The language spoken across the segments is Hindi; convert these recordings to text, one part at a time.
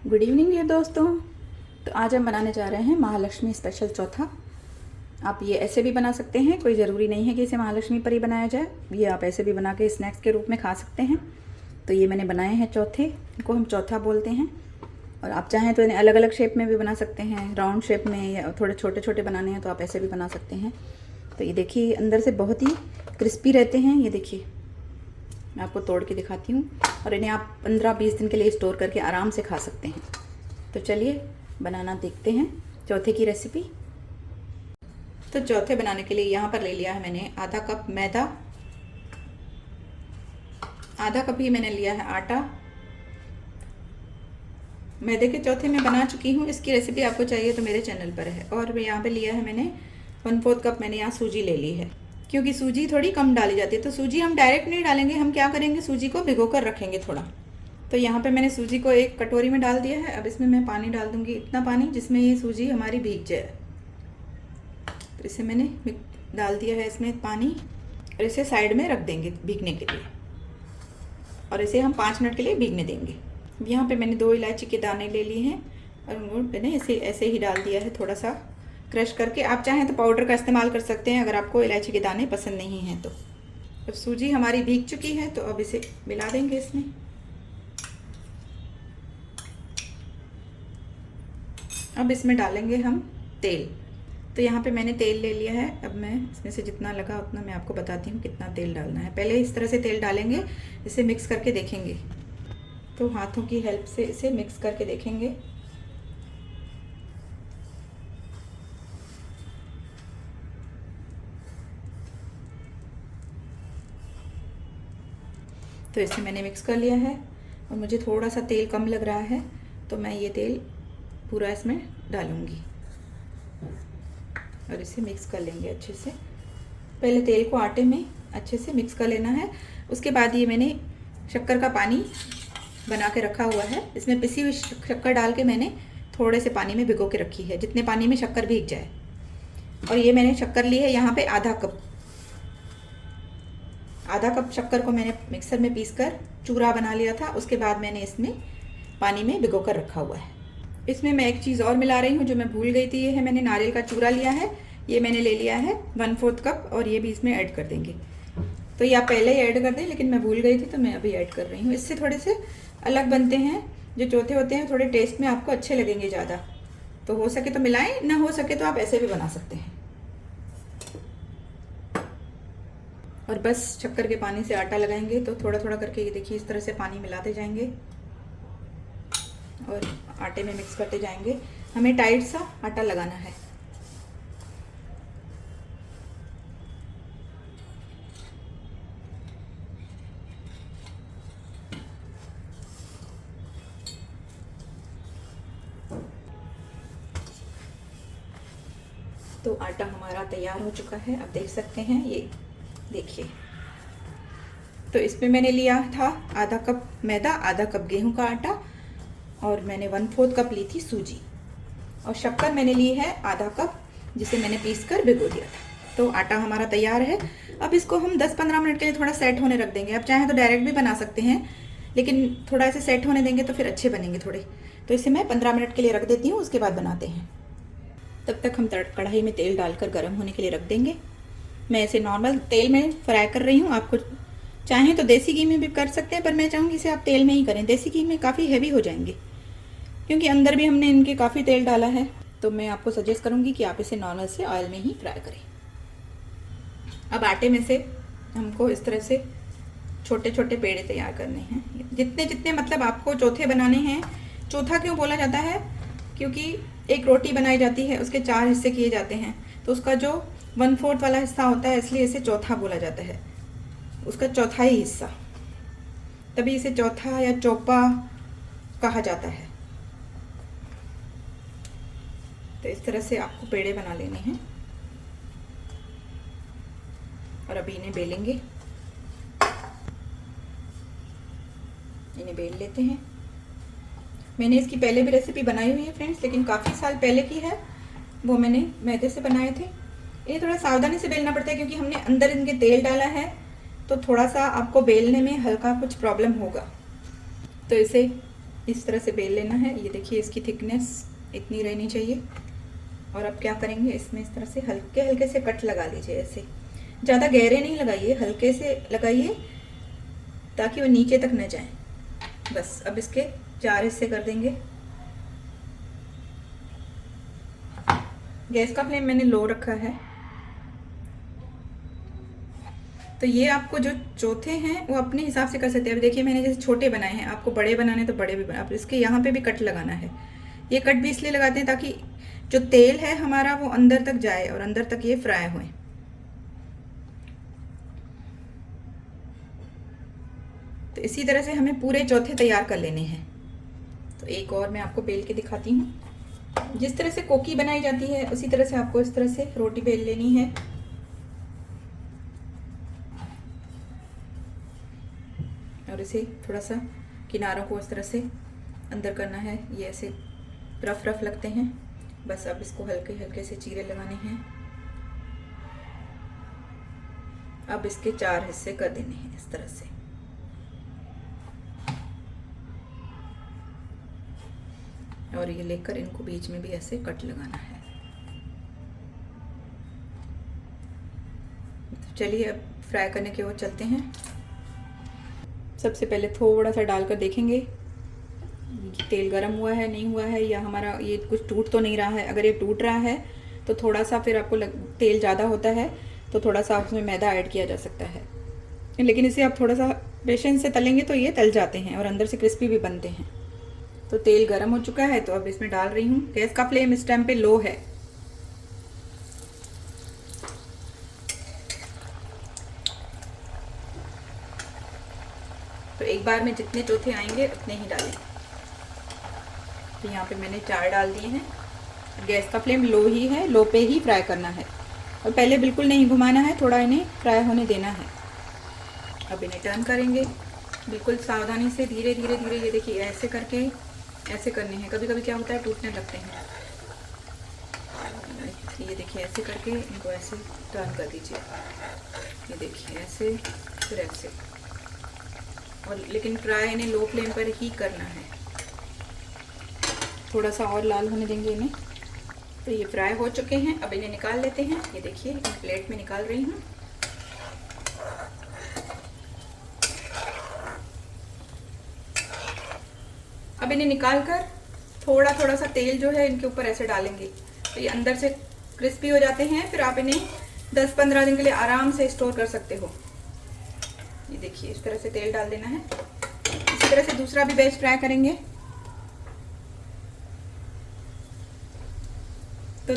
गुड इवनिंग ये दोस्तों। तो आज हम बनाने जा रहे हैं महालक्ष्मी स्पेशल चौथा। आप ये ऐसे भी बना सकते हैं, कोई ज़रूरी नहीं है कि इसे महालक्ष्मी पर ही बनाया जाए। ये आप ऐसे भी बना के स्नैक्स के रूप में खा सकते हैं। तो ये मैंने बनाए हैं चौथे, इनको हम चौथा बोलते हैं। और आप चाहें तो इन्हें अलग अलग शेप में भी बना सकते हैं, राउंड शेप में, या थोड़े छोटे छोटे बनाने हैं तो आप ऐसे भी बना सकते हैं। तो ये देखिए अंदर से बहुत ही क्रिस्पी रहते हैं। ये देखिए मैं आपको तोड़ के दिखाती हूँ। और इन्हें आप 15-20 दिन के लिए स्टोर करके आराम से खा सकते हैं। तो चलिए बनाना देखते हैं चौथे की रेसिपी। तो चौथे बनाने के लिए यहाँ पर ले लिया है मैंने आधा कप मैदा, आधा कप ही मैंने लिया है आटा। मैदे के चौथे में बना चुकी हूँ, इसकी रेसिपी आपको चाहिए तो मेरे चैनल पर है। और यहाँ पे लिया है मैंने 1/4 कप मैंने यहाँ सूजी ले ली है, क्योंकि सूजी थोड़ी कम डाली जाती है। तो सूजी हम डायरेक्ट नहीं डालेंगे, हम क्या करेंगे, सूजी को भिगो कर रखेंगे थोड़ा। तो यहाँ पे मैंने सूजी को एक कटोरी में डाल दिया है। अब इसमें मैं पानी डाल दूँगी, इतना पानी जिसमें ये सूजी हमारी भीग जाए। तो इसे मैंने डाल दिया है इसमें पानी, और इसे साइड में रख देंगे भीगने के लिए, और इसे हम 5 मिनट के लिए भीगने देंगे। यहाँ पे मैंने 2 इलायची के दाने ले लिए हैं, और मैंने इसे ऐसे ही डाल दिया है थोड़ा सा क्रश करके। आप चाहें तो पाउडर का इस्तेमाल कर सकते हैं अगर आपको इलायची के दाने पसंद नहीं हैं तो। अब सूजी हमारी भीग चुकी है, तो अब इसे मिला देंगे इसमें। अब इसमें डालेंगे हम तेल। तो यहाँ पे मैंने तेल ले लिया है। अब मैं इसमें से जितना लगा उतना मैं आपको बताती हूँ कितना तेल डालना है। पहले इस तरह से तेल डालेंगे, इसे मिक्स करके देखेंगे। तो हाथों की हेल्प से इसे मिक्स करके देखेंगे। तो इसे मैंने मिक्स कर लिया है, और मुझे थोड़ा सा तेल कम लग रहा है, तो मैं ये तेल पूरा इसमें डालूंगी और इसे मिक्स कर लेंगे अच्छे से। पहले तेल को आटे में अच्छे से मिक्स कर लेना है। उसके बाद ये मैंने शक्कर का पानी बना के रखा हुआ है, इसमें पिसी हुई शक्कर डाल के मैंने थोड़े से पानी में भिगो के रखी है, जितने पानी में शक्कर भीग जाए। और ये मैंने शक्कर ली है यहाँ पे आधा कप शक्कर को मैंने मिक्सर में पीसकर चूरा बना लिया था। उसके बाद मैंने इसमें पानी में भिगो कर रखा हुआ है। इसमें मैं एक चीज़ और मिला रही हूँ जो मैं भूल गई थी। ये है मैंने नारियल का चूरा लिया है, ये मैंने ले लिया है 1/4 कप, और ये भी इसमें ऐड कर देंगे। तो ये आप पहले ही ऐड कर दें, लेकिन मैं भूल गई थी तो मैं अभी ऐड कर रही हूँ। इससे थोड़े से अलग बनते हैं, जो चौथे होते हैं थोड़े टेस्ट में आपको अच्छे लगेंगे ज़्यादा। तो हो सके तो मिलाएं, ना हो सके तो आप ऐसे भी बना सकते हैं। और बस शक्कर के पानी से आटा लगाएंगे, तो थोड़ा थोड़ा करके ये देखिए इस तरह से पानी मिलाते जाएंगे और आटे में मिक्स करते जाएंगे। हमें टाइट सा आटा लगाना है। तो आटा हमारा तैयार हो चुका है, अब देख सकते हैं, ये देखिए। तो इसमें मैंने लिया था आधा कप मैदा, आधा कप गेहूं का आटा, और मैंने 1/4 कप ली थी सूजी, और शक्कर मैंने ली है आधा कप, जिसे मैंने पीस कर भिगो दिया था। तो आटा हमारा तैयार है। अब इसको हम 10-15 मिनट के लिए थोड़ा सेट होने रख देंगे। आप चाहें तो डायरेक्ट भी बना सकते हैं, लेकिन थोड़ा ऐसे सेट होने देंगे तो फिर अच्छे बनेंगे थोड़े। तो इसे मैं 15 मिनट के लिए रख देती हूँ, उसके बाद बनाते हैं। तब तक हम कढ़ाई में तेल डालकर गर्म होने के लिए रख देंगे। मैं इसे नॉर्मल तेल में फ्राई कर रही हूँ। आपको चाहें तो देसी घी में भी कर सकते हैं, पर मैं चाहूँगी इसे आप तेल में ही करें। देसी घी में काफ़ी हैवी हो जाएंगे, क्योंकि अंदर भी हमने इनके काफ़ी तेल डाला है। तो मैं आपको सजेस्ट करूँगी कि आप इसे नॉर्मल से ऑयल में ही फ्राई करें। अब आटे में से हमको इस तरह से छोटे छोटे पेड़े तैयार करने हैं, जितने जितने मतलब आपको चौथे बनाने हैं। चौथा क्यों बोला जाता है, क्योंकि एक रोटी बनाई जाती है, उसके 4 हिस्से किए जाते हैं, तो उसका जो 1/4 वाला हिस्सा होता है, इसलिए इसे चौथा बोला जाता है, उसका चौथाई हिस्सा। तभी इसे चौथा या चौपा कहा जाता है। तो इस तरह से आपको पेड़े बना लेने हैं, और अभी इन्हें बेलेंगे। इन्हें बेल लेते हैं। मैंने इसकी पहले भी रेसिपी बनाई हुई है फ्रेंड्स, लेकिन काफ़ी साल पहले की है, वो मैंने मैदे से बनाए थे। ये थोड़ा सावधानी से बेलना पड़ता है, क्योंकि हमने अंदर इनके तेल डाला है, तो थोड़ा सा आपको बेलने में हल्का कुछ प्रॉब्लम होगा। तो इसे इस तरह से बेल लेना है। ये देखिए इसकी थिकनेस इतनी रहनी चाहिए। और अब क्या करेंगे, इसमें इस तरह से हल्के हल्के से कट लगा लीजिए। ऐसे ज़्यादा गहरे नहीं लगाइए, हल्के से लगाइए ताकि वो नीचे तक न जाए। बस अब इसके 4 हिस्से कर देंगे। गैस का फ्लेम मैंने लो रखा है। तो ये आपको जो चौथे हैं वो अपने हिसाब से कर सकते हैं। अब देखिए मैंने जैसे छोटे बनाए हैं, आपको बड़े बनाने तो बड़े भी बना। अब इसके यहाँ पे भी कट लगाना है। ये कट भी इसलिए लगाते हैं ताकि जो तेल है हमारा वो अंदर तक जाए और अंदर तक ये फ्राई होए। तो इसी तरह से हमें पूरे चौथे तैयार कर लेने हैं। तो एक और मैं आपको बेल के दिखाती हूँ। जिस तरह से कोकी बनाई जाती है उसी तरह से आपको इस तरह से रोटी बेल लेनी है। और इसे थोड़ा सा किनारों को इस तरह से अंदर करना है। ये ऐसे रफ रफ लगते हैं। बस अब इसको हल्के हल्के से चीरे लगाने हैं। अब इसके 4 हिस्से कर देने हैं इस तरह से। और ये लेकर इनको बीच में भी ऐसे कट लगाना है। तो चलिए अब फ्राई करने की ओर चलते हैं। सबसे पहले थोड़ा सा डालकर देखेंगे तेल गरम हुआ है नहीं हुआ है, या हमारा ये कुछ टूट तो नहीं रहा है। अगर ये टूट रहा है तो थोड़ा सा फिर आपको तेल ज़्यादा होता है तो थोड़ा सा उसमें मैदा ऐड किया जा सकता है। लेकिन इसे आप थोड़ा सा पेशेंस से तलेंगे तो ये तल जाते हैं और अंदर से क्रिस्पी भी बनते हैं। तो तेल गरम हो चुका है तो अब इसमें डाल रही हूँ। गैस का फ्लेम इस टाइम पे लो है। तो एक बार में जितने चौथे आएंगे उतने ही डालें। तो यहाँ पे मैंने 4 डाल दिए हैं। गैस का फ्लेम लो ही है, लो पे ही फ्राई करना है और पहले बिल्कुल नहीं घुमाना है, थोड़ा इन्हें फ्राई होने देना है। अब इन्हें टर्न करेंगे बिल्कुल सावधानी से, धीरे धीरे धीरे। ये देखिए ऐसे करके ऐसे करने हैं। कभी कभी क्या होता है टूटने लगते हैं। ये देखिए ऐसे करके इनको ऐसे टर्न कर दीजिए। ये देखिए ऐसे फिर ऐसे। और लेकिन फ्राई इन्हें लो फ्लेम पर ही करना है। थोड़ा सा और लाल होने देंगे इन्हें। तो ये फ्राई हो चुके हैं। अब इन्हें निकाल लेते हैं। ये देखिए इन प्लेट में निकाल रही हूँ। अब इन्हें निकालकर थोड़ा थोड़ा सा तेल जो है इनके ऊपर ऐसे डालेंगे तो ये अंदर से क्रिस्पी हो जाते हैं। फिर आप इन्हें 10-15 दिन के लिए आराम से स्टोर कर सकते हो। ये देखिए इस तरह से तेल डाल देना है। इसी तरह से दूसरा भी बैच फ्राई करेंगे। तो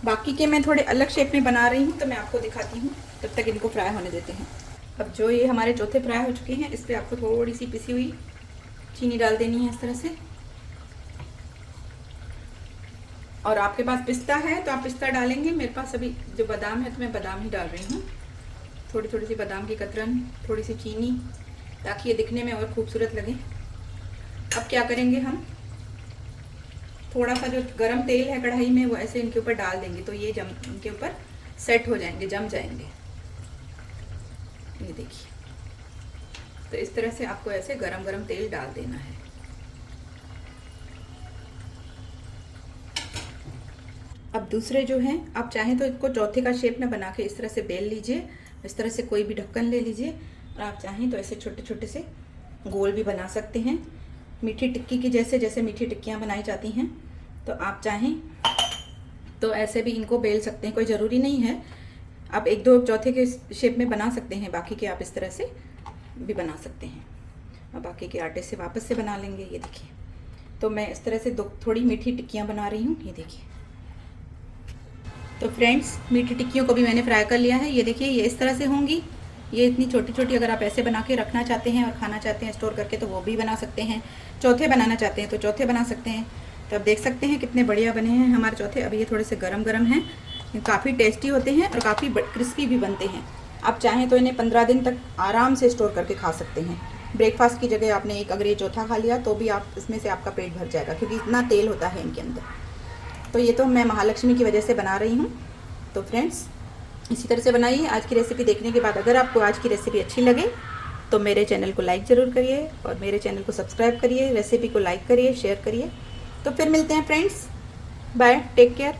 बाकी के मैं थोड़े अलग शेप में बना रही हूँ तो मैं आपको दिखाती हूँ। तब तक इनको फ्राई होने देते हैं। अब जो ये हमारे चौथे फ्राई हो चुके हैं इस पर आपको थोड़ी सी पिसी हुई चीनी डाल देनी है इस तरह से। और आपके पास पिस्ता है तो आप पिस्ता डालेंगे। मेरे पास अभी जो बादाम है तो मैं बादाम ही डाल रही हूँ। थोड़ी थोड़ी सी बादाम की कतरन, थोड़ी सी चीनी, ताकि ये दिखने में और खूबसूरत लगे। अब क्या करेंगे, हम थोड़ा सा जो गरम तेल है कढ़ाई में वो ऐसे इनके ऊपर डाल देंगे तो ये इनके ऊपर सेट हो जाएंगे, जम जाएंगे। ये देखिए तो इस तरह से आपको ऐसे गरम गरम तेल डाल देना है। अब दूसरे जो हैं आप चाहें तो इसको चौथे का शेप में बना के इस तरह से बेल लीजिए। इस तरह से कोई भी ढक्कन ले लीजिए और आप चाहें तो ऐसे छोटे छोटे से गोल भी बना सकते हैं, मीठी टिक्की की जैसे। जैसे मीठी टिक्कियाँ बनाई जाती हैं तो आप चाहें तो ऐसे भी इनको बेल सकते हैं। कोई ज़रूरी नहीं है, आप 1-2 चौथे के शेप में बना सकते हैं। बाकी के आप इस तरह से भी बना सकते हैं। अब बाकी के आटे से वापस से बना लेंगे। ये देखिए तो मैं इस तरह से थोड़ी मीठी टिक्कियाँ बना रही हूँ। ये देखिए तो फ्रेंड्स मीठी टिक्कियों को भी मैंने फ्राई कर लिया है। ये देखिए ये इस तरह से होंगी। ये इतनी छोटी छोटी अगर आप ऐसे बना के रखना चाहते हैं और खाना चाहते हैं स्टोर करके तो वो भी बना सकते हैं। चौथे बनाना चाहते हैं तो चौथे बना सकते हैं। तो आप देख सकते हैं कितने बढ़िया बने हैं हमारे चौथे। अभी ये थोड़े से गरम गरम हैं, काफ़ी टेस्टी होते हैं और काफ़ी क्रिस्पी भी बनते हैं। आप चाहें तो इन्हें 15 दिन तक आराम से स्टोर करके खा सकते हैं। ब्रेकफास्ट की जगह आपने एक अगर ये चौथा खा लिया तो भी आप इसमें से आपका पेट भर जाएगा, क्योंकि इतना तेल होता है इनके अंदर। तो ये तो मैं महालक्ष्मी की वजह से बना रही हूँ। तो फ्रेंड्स इसी तरह से बनाइए। आज की रेसिपी देखने के बाद अगर आपको आज की रेसिपी अच्छी लगे तो मेरे चैनल को लाइक ज़रूर करिए और मेरे चैनल को सब्सक्राइब करिए, रेसिपी को लाइक करिए, शेयर करिए। तो फिर मिलते हैं फ्रेंड्स, बाय, टेक केयर।